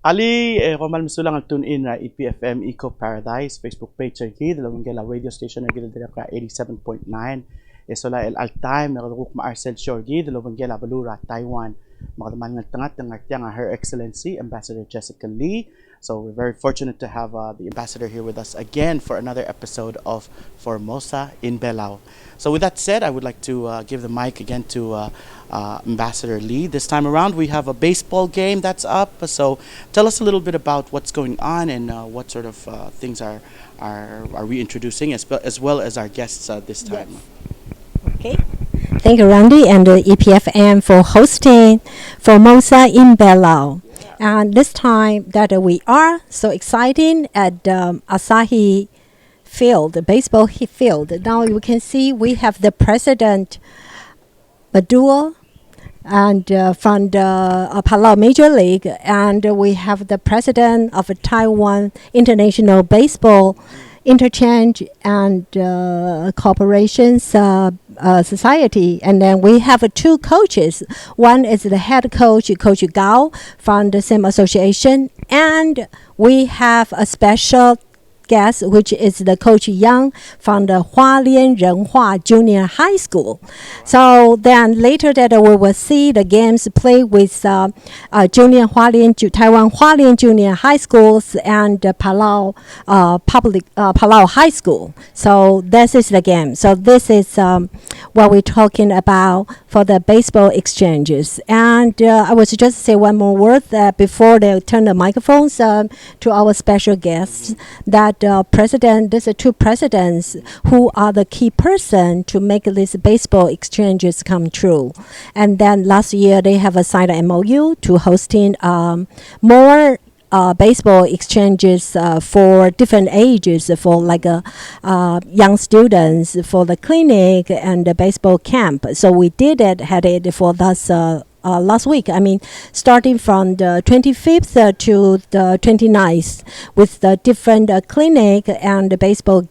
Ali, komal misulang ang tune in na EPFM Eco Paradise Facebook page lagi dalawang gala radio station na gila dira ka 87.9 Esola el Altime nakalukok Marcel Shorgi dalawang gala Balura Taiwan makadaman ng tangat ng artiyang Her Excellency Ambassador Jessica Lee. So we're very fortunate to have the ambassador here with us again for another episode of Formosa in Belau. So with that said, I would like to give the mic again to Ambassador Lee. This time around, we have a baseball game that's up. So tell us a little bit about what's going on and what sort of things are we introducing, as well as our guests this time. Yes. Okay. Thank you, Randy, and EPFM for hosting Formosa in Belau. And this time that we are so exciting at Asahi Field, the baseball field. Now you can see we have the president, Belau, and from the Palau Major League, and we have the president of Taiwan International Baseball Interchange and Corporations Society. And then we have two coaches. One is the head coach, Coach Gao, from the same association, and we have a special guest, which is the Coach Yang from the Hualien Renhua Junior High School. So then later that we will see the games play with Taiwan Hualien Junior High Schools and Palau Palau High School. So this is the game. So this is what we're talking about for the baseball exchanges. And I was just say one more word before they turn the microphones to our special guests that these are two presidents who are the key person to make these baseball exchanges come true. And then last year they have signed an MOU to hosting more baseball exchanges for different ages, for like young students, for the clinic and the baseball camp. So we had it for this last week. I mean, starting from the 25th to the 29th with the different clinic and the baseball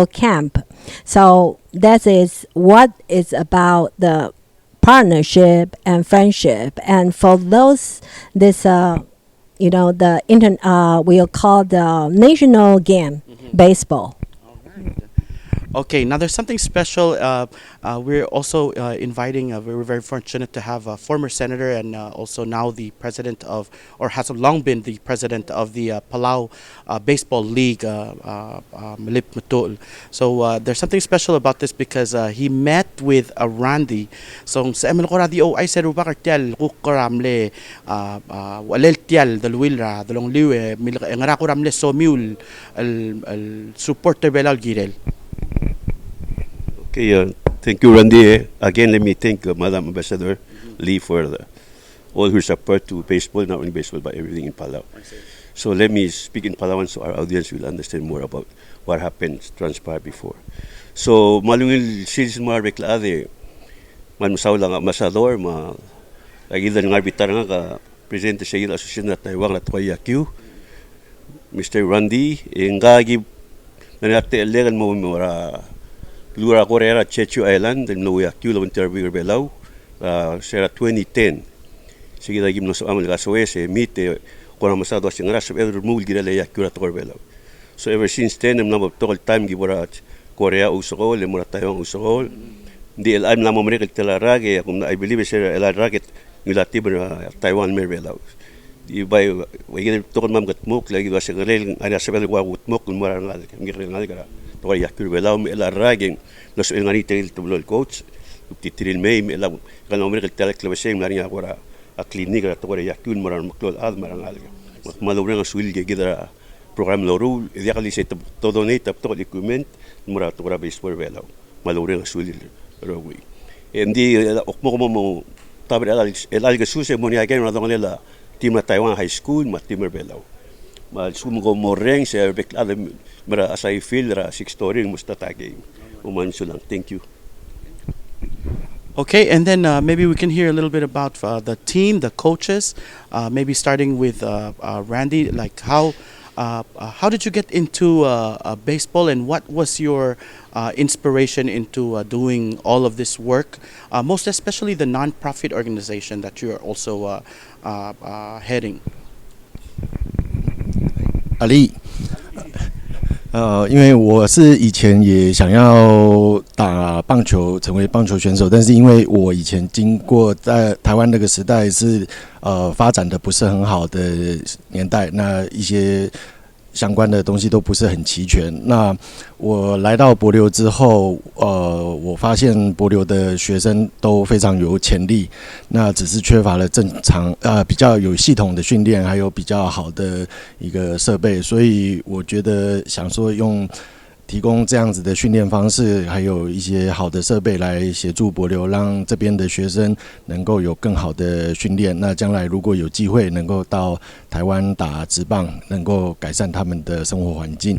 camp. So that is what is about the partnership and friendship. And for those, we'll call the national game, baseball. All right. Okay, now there's something special. We're also inviting, we're very fortunate to have a former senator and also now the president of, or has long been the president of the Palau Baseball League, Malip Matul. So there's something special about this because he met with Randy. So sa emel ko radio ay seru bakar tial kukaramle walel tial dalwilra dalong liwe ngara ko ramle so mule al supporter belal girel. Okay, thank you, Randy. Again, let me thank Madam Ambassador Lee for all her support to baseball, not only baseball, but everything in Palau. So let me speak in Palawan so our audience will understand more about what happened, transpired before. So, malungil season mga reklade, man masaw lang ambassador, lagidan ng arbitar nga ka, Presidente sa ila Asosasyon na Taiwan at Q, Mr. Randy, ngagi nanate elegan mo mora Lura Correa Chechu Island, the Noya Q interview Belau, sera 2010. Sige lagi mo sa amal kasoese mite kung masado sing rasap ever mul girele ya Q Belau. So ever since then, I'm now total time gibora Korea usokol, lemura Taiwan usokol. Di el am namo mereka telarage, I believe sera el racket nila tibra Taiwan Belau. Di bay wagin tokol mam gatmuk lagi ba sa rel ana sa bel wa gutmuk mura ngal ngirel ngal gara. Toka yakul Belau me el rageng los el nganite el tublo el coach titiril me la kalau mereka telak lebeseng lari agora a klinik ra toka yakul mura maklol ad marang alga. Malure nga suil ge gidara program loru dia kali se todo ne tap to equipment mura toka baseball Belau. Malure nga suil rowi. Endi okmo mo taber el alga suse mo ni again na dongela Team Taiwan High School, Team Belau. Sumugo moreng sa beklado mara asay field ra 6 story mustata game. Umanso lang. Thank you. Okay, and then maybe we can hear a little bit about the team, the coaches. Maybe starting with Randy, like how did you get into baseball, and what was your inspiration into doing all of this work, most especially the non-profit organization that you are also heading? 阿力，因为我是以前也想要打棒球，成为棒球选手，但是因为我以前经过在台湾那个时代是发展的不是很好的年代，那一些相关的东西都不是很齐全。那我来到帛琉之后，我发现帛琉的学生都非常有潜力，那只是缺乏了正常比较有系统的训练，还有比较好的一个设备，所以我觉得想说用提供这样子的训练方式，还有一些好的设备来协助帛琉，让这边的学生能够有更好的训练。那将来如果有机会能够到台湾打职棒，能够改善他们的生活环境。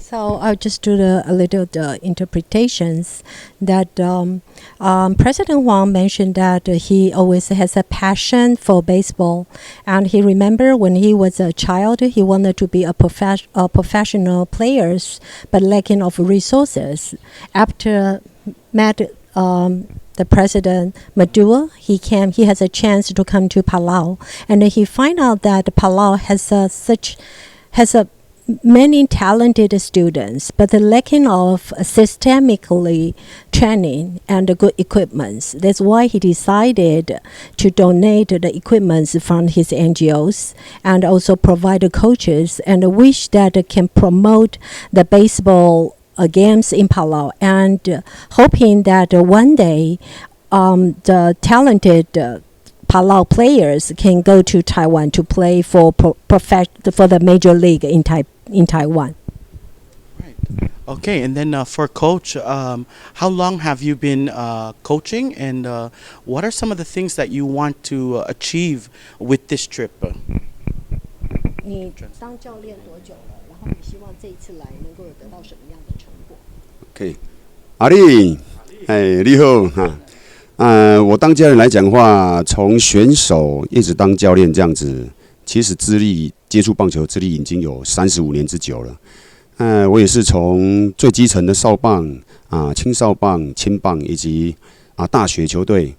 So I'll just do a little interpretations that President Huang mentioned that he always has a passion for baseball, and he remember when he was a child he wanted to be a professional players, but lacking of resources. After met the President Maduro, he has a chance to come to Palau, and he find out that Palau has many talented students, but the lacking of systemically training and good equipments. That's why he decided to donate the equipments from his NGOs and also provide the coaches, and wish that can promote the baseball games in Palau, and hoping that one day the talented Palau players can go to Taiwan to play for the major league in Taiwan. Right. Okay, and then for Coach, how long have you been coaching, and what are some of the things that you want to achieve with this trip? 你当教练多久了？然后你希望这一次来能够得到什么样的成果 ？OK， 阿力，你好哈。我当教练来讲的话，从选手一直当教练这样子，其实资历接触棒球资历已经有35年之久了。我也是从最基层的少棒青少棒、青棒以及大学球队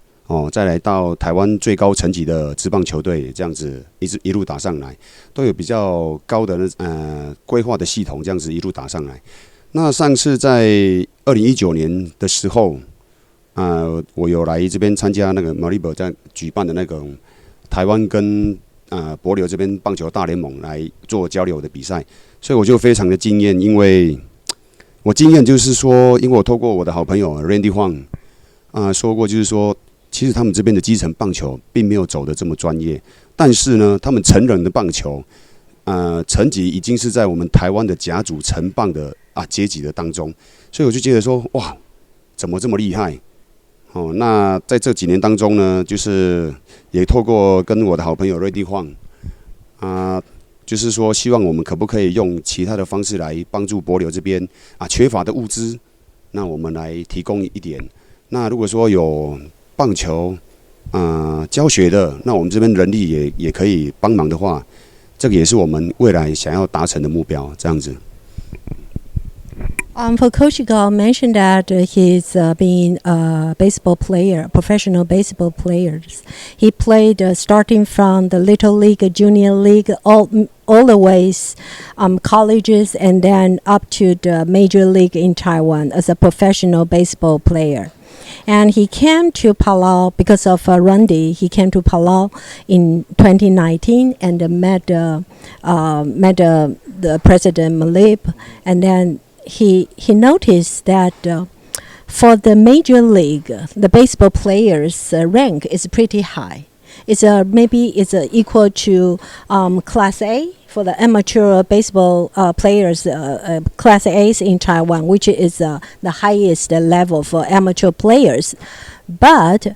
再来到台湾最高层级的职棒球队，这样子一路打上来，都有比较高的规划的系统，这样子一路打上来。那上次在2019年的时候，我有来这边参加那个马里伯在举办的那个台湾跟帛琉这边棒球大联盟来做交流的比赛，所以我就非常的惊艳，因为我经验就是说，因为我透过我的好朋友 Randy Huang 说过，就是说，其实他们这边的基层棒球并没有走得这么专业，但是呢，他们成人的棒球层级已经是在我们台湾的甲组成棒的阶级的当中，所以我就觉得说，哇，怎么这么厉害？那在这几年当中呢，就是也透过跟我的好朋友 Randy Huang 就是说希望我们可不可以用其他的方式来帮助帛琉这边缺乏的物资，那我们来提供一点。那如果说有棒球教学的，那我们这边人力也可以帮忙的话，这个也是我们未来想要达成的目标，这样子。For Coach Gao mentioned that he's been a baseball player, professional baseball players. He played starting from the little league, junior league, all the ways, colleges, and then up to the major league in Taiwan as a professional baseball player. And he came to Palau because of Randy. He came to Palau in 2019 and met the President Malib, and then he noticed that for the major league, the baseball players' rank is pretty high. It's maybe it's equal to Class A for the amateur baseball players, Class A's in Taiwan, which is the highest level for amateur players. But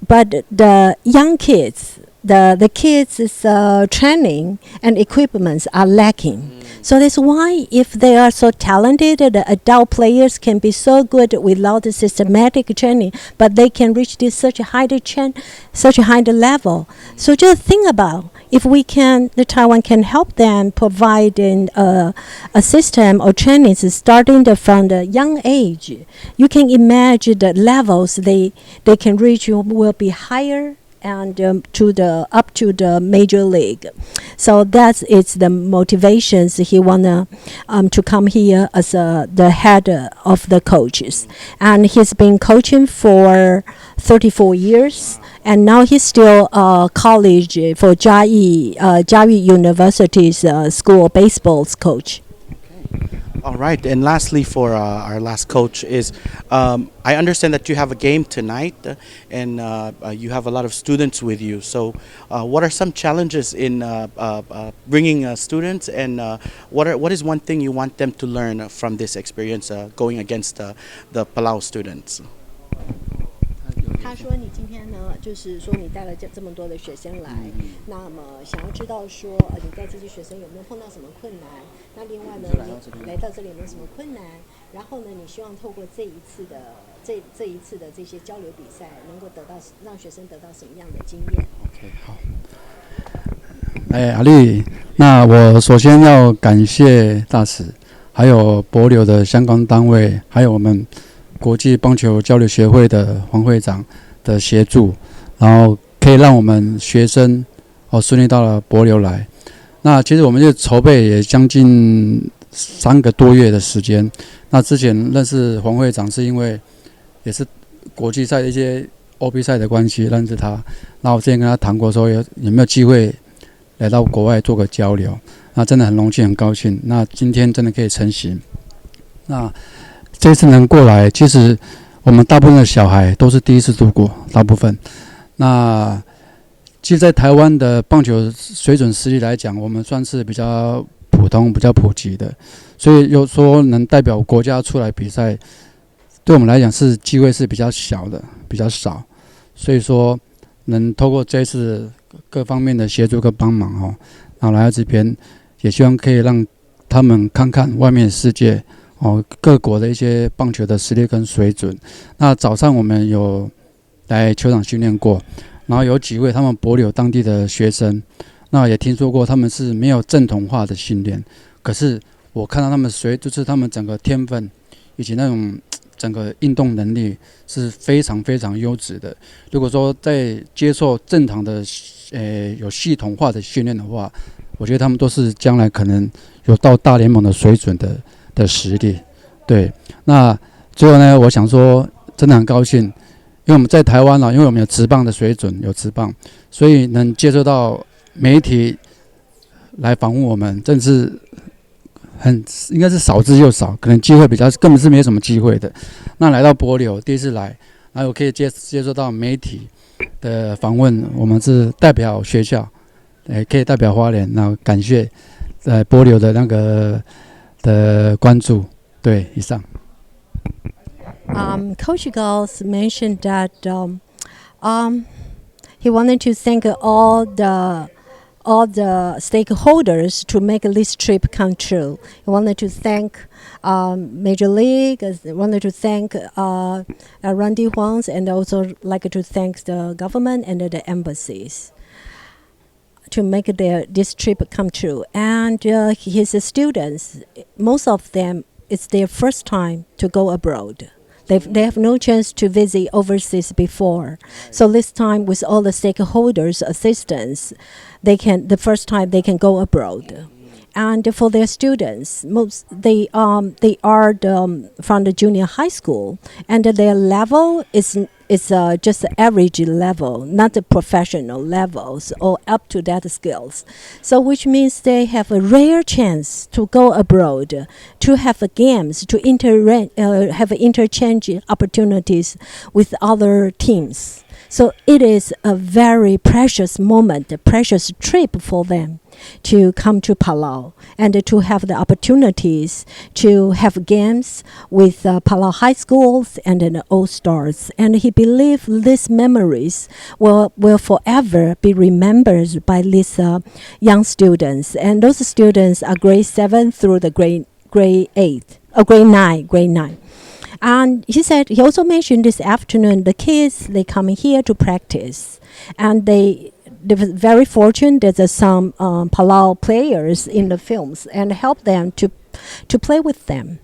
the young kids, the kids' training and equipments are lacking. So that's why if they are so talented, the adult players can be so good without the systematic training, but they can reach this such a high level. So just think about if the Taiwan can help them providing a system or training starting from the young age. You can imagine the levels they can reach will be higher and to the up to the major league. So that's it's the motivations he wanna to come here as the head of the coaches, and he's been coaching for 34 years, and now he's still college for Jiayi University's school baseball's coach. All right, and lastly, for our last coach is, I understand that you have a game tonight, and you have a lot of students with you. So, what are some challenges in bringing students, and what is one thing you want them to learn from this experience going against the Palau students? 他说：“你今天呢，就是说你带了这么多的学生来，那么想要知道说，你带这些学生有没有碰到什么困难？那另外呢，你来到这里有没有什么困难？然后呢，你希望透过这一次的这些交流比赛，能够让学生得到什么样的经验 ？OK， 好。阿丽，那我首先要感谢大使，还有帛琉的相关单位，还有我们国际棒球交流协会的黄会长的协助，然后可以让我们学生顺利到了帛琉来。那其实我们这筹备也将近3个多月的时间。那之前认识黄会长是因为也是国际赛的一些 OB 赛的关系认识他。那我之前跟他谈过说有没有机会来到国外做个交流，那真的很荣幸很高兴。那今天真的可以成行。那这次能过来，其实我们大部分的小孩都是第一次度过，大部分。那其实，在台湾的棒球水准实力来讲，我们算是比较普通、比较普及的，所以有说能代表国家出来比赛，对我们来讲是机会是比较小的，比较少。所以说，能透过这次各方面的协助跟帮忙然后来到这边，也希望可以让他们看看外面的世界。各国的一些棒球的实力跟水准。那早上我们有来球场训练过，然后有几位他们帛琉当地的学生，那也听说过他们是没有正统化的训练，可是我看到他们就是他们整个天分以及那种整个运动能力是非常非常优质的。如果说在接受正常的有系统化的训练的话，我觉得他们都是将来可能有到大联盟的水准的实力。对，那最后呢，我想说真的很高兴，因为我们在台湾因为我们有职棒的水准，有职棒，所以能接受到媒体来访问我们，真是应该是少之又少，可能机会根本是没什么机会的。那来到帛琉第一次来，然后我可以接受到媒体的访问，我们是代表学校，可以代表花莲，那感谢帛琉的那个的关注。对，以上。Coach Gauss mentioned that he wanted to thank all the stakeholders to make this trip come true. He wanted to thank Major League, wanted to thank Randy Huang's, and also like to thank the government and the embassies to make this trip come true. And his students, most of them, it's their first time to go abroad. They have no chance to visit overseas before. So this time, with all the stakeholders' assistance, the first time they can go abroad. And for their students, they are from the junior high school, and their level is just average level, not the professional levels or up to that skills. So which means they have a rare chance to go abroad, to have games, to have interchange opportunities with other teams. So it is a very precious moment, a precious trip for them to come to Palau and to have the opportunities to have games with Palau high schools and the All-Stars. And he believes these memories will forever be remembered by these young students. And those students are grade 7 through the grade 9. And he also mentioned this afternoon, the kids, they come here to practice. And they were very fortunate that there's some Palau players in the films and help them to play with them.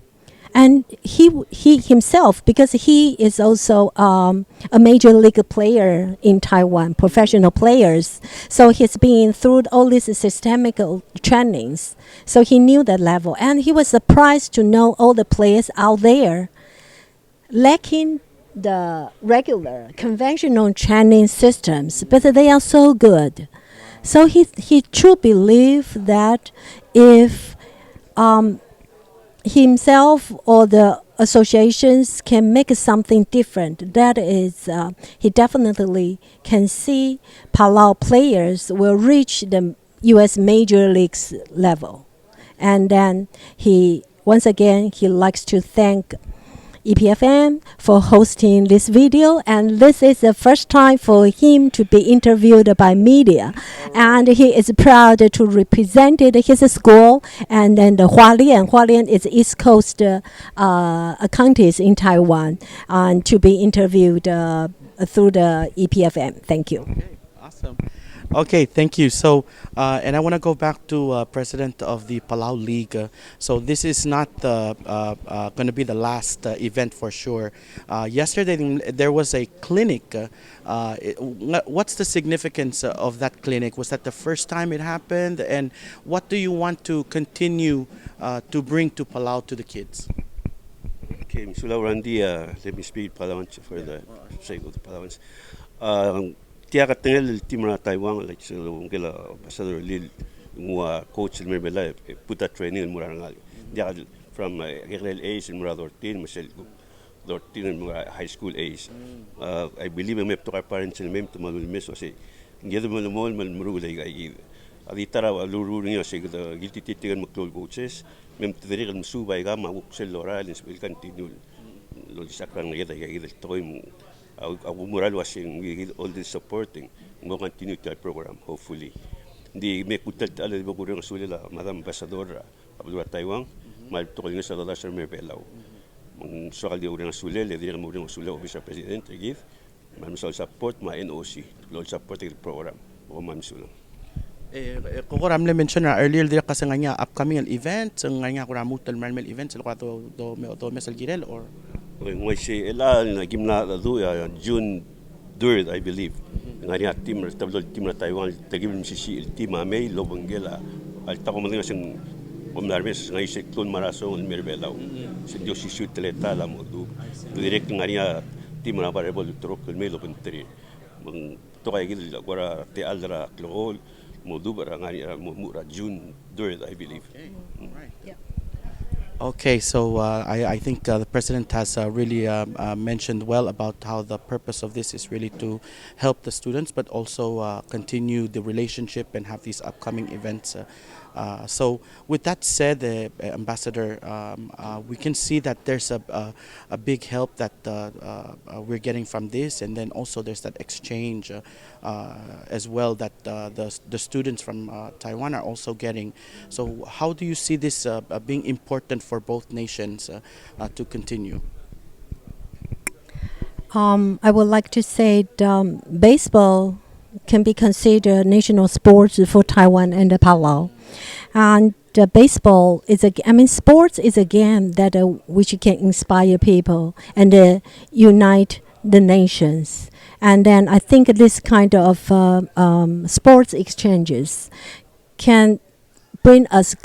And he himself, because he is also a major league player in Taiwan, professional players. So he's been through all these systemic trainings. So he knew that level. And he was surprised to know all the players out there lacking the regular conventional training systems, but they are so good. So he truly believed that if himself or the associations can make something different, that is, he definitely can see Palau players will reach the U.S. major leagues level. And then once again, he likes to thank EPFM for hosting this video, and this is the first time for him to be interviewed by media, and he is proud to represent his school. And then the Hualien is East Coast counties in Taiwan, and to be interviewed through the EPFM. Thank you. Okay, awesome. Okay, thank you. So, and I want to go back to President of the Palau League. So this is not going to be the last event for sure. Yesterday there was a clinic. What's the significance of that clinic? Was that the first time it happened? And what do you want to continue to bring to Palau to the kids? Okay, Mr. Randy, let me speak Palawan for the sake of the Palawans. Tiaka tengel timra Taiwan like ngela Ambassador Lil ngua coach Belau puta training murangal. Dia from grade A in Murador 13 Michelle 13 in high school age. I believe I'm to our parents and mem to malul miss was ngeda mo mo muru like I adi tara luru niya sig the guilty titigan maklol coaches mem to the regal su by gama sel oral will continue lo sakran ngeda ngeda toy mo Mural was in all this supporting. We'll continue to our program, hopefully. The Mekutal Tala Bogurang Sulila, Madam Ambassador Abdul Taiwan, my Tolinga Sadasar Belau. Soal the Urang Sule, the Muring Sule, Vice President, give. Mamsal support my NOC, Lord supporting the program. O Mamsula. Kung ramle mention na earlier dia kasi nga upcoming event, nga nga kuramutal marmel event, sila ko do mesal girel or When she ela na gimna do June 3rd, I believe. Ngani team tablo team na Taiwan tagim si team amay lobangela. Al ta ko man sing pomlarmes ngai se klon maraso en Belau. Sin dio si shoot teleta la modu. Direct ngani team na para bol trok me lo pentri. Mang to kay gid agora te aldra klol modu para ngani mura June 3rd, I believe. Okay. Right. Yeah. Okay, so I think the President has really mentioned well about how the purpose of this is really to help the students, but also continue the relationship and have these upcoming events. So with that said, Ambassador, we can see that there's a big help that we're getting from this, and then also there's that exchange as well that the students from Taiwan are also getting. So how do you see this being important for both nations to continue? I would like to say baseball can be considered national sports for Taiwan and Palau. And baseball is sports is a game that which can inspire people and unite the nations. And then I think this kind of sports exchanges can bring us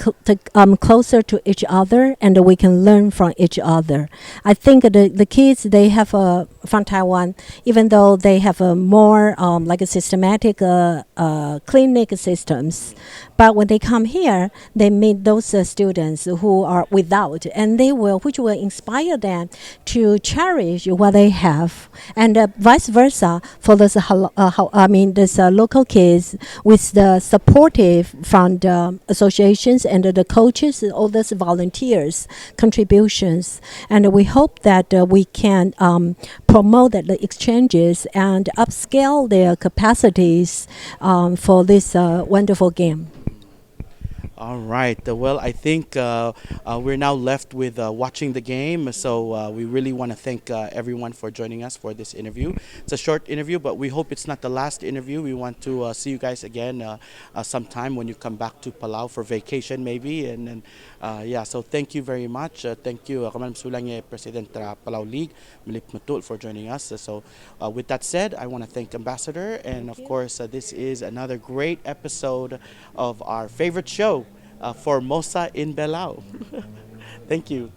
closer to each other, and we can learn from each other. I think the kids, they have from Taiwan, even though they have a more like a systematic clinic systems, but when they come here, they meet those students who are without, and which will inspire them to cherish what they have, and vice versa for this local kids with the supportive from the associations and the coaches, all those volunteers contributions, and we hope that we can promote the exchanges and upscale their capacities for this wonderful game. All right. Well, I think we're now left with watching the game. So we really want to thank everyone for joining us for this interview. It's a short interview, but we hope it's not the last interview. We want to see you guys again sometime when you come back to Palau for vacation, maybe. And then, yeah, so thank you very much. Thank you, Kamal Msulangye, President Palau League, Milip Matul, for joining us. With that said, I want to thank Ambassador. And of course, this is another great episode of our favorite show, Formosa in Belau. Thank you.